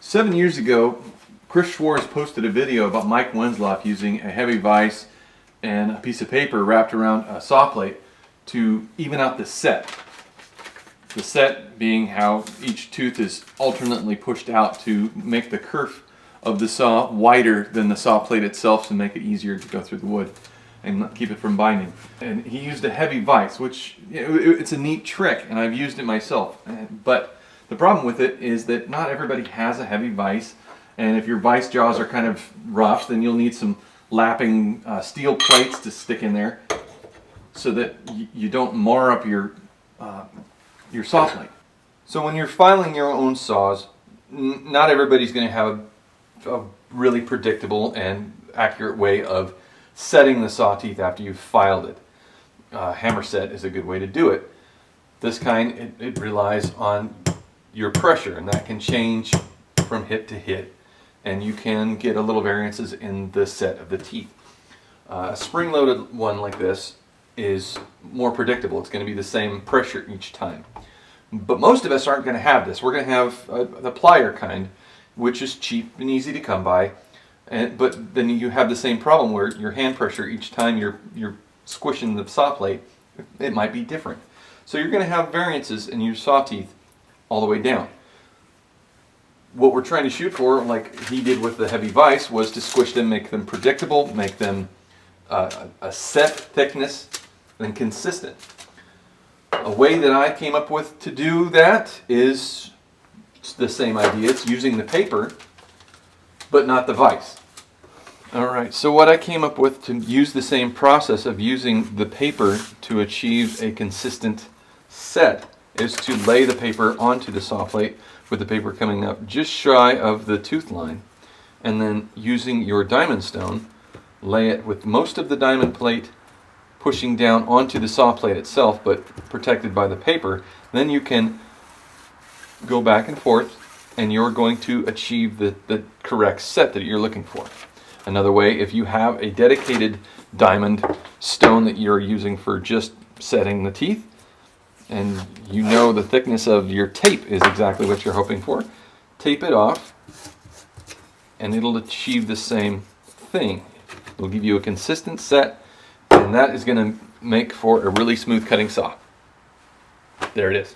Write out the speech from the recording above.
7 years ago, Chris Schwarz posted a video about Mike Wenzloff using a heavy vise and a piece of paper wrapped around a saw plate to even out the set. The set being how each tooth is alternately pushed out to make the kerf of the saw wider than the saw plate itself to make it easier to go through the wood and keep it from binding. And he used a heavy vise, which it's a neat trick, and I've used it myself. But the problem with it is that not everybody has a heavy vise, and if your vise jaws are kind of rough, then you'll need some lapping steel plates to stick in there so that you don't mar up your saw plate. So when you're filing your own saws, not everybody's going to have a really predictable and accurate way of setting the saw teeth after you've filed it. Hammer set is a good way to do it. This kind, it relies on your pressure, and that can change from hit to hit, and you can get a little variances in the set of the teeth. A spring-loaded one like this is more predictable. It's going to be the same pressure each time. But most of us aren't going to have this. We're going to have the plier kind, which is cheap and easy to come by. But then you have the same problem where your hand pressure each time you're squishing the saw plate, it might be different. So you're going to have variances in your saw teeth all the way down. What we're trying to shoot for, like he did with the heavy vise, was to squish them, make them predictable, make them a set thickness and consistent. A way that I came up with to do that is the same idea. It's using the paper, but not the vise. Alright, so what I came up with to use the same process of using the paper to achieve a consistent set is to lay the paper onto the saw plate with the paper coming up just shy of the tooth line, and then using your diamond stone, lay it with most of the diamond plate pushing down onto the saw plate itself but protected by the paper. Then you can go back and forth and you're going to achieve the correct set that you're looking for. Another way, if you have a dedicated diamond stone that you're using for just setting the teeth, and you know the thickness of your tape is exactly what you're hoping for, tape it off and it'll achieve the same thing. It'll give you a consistent set, and that is going to make for a really smooth cutting saw. There it is.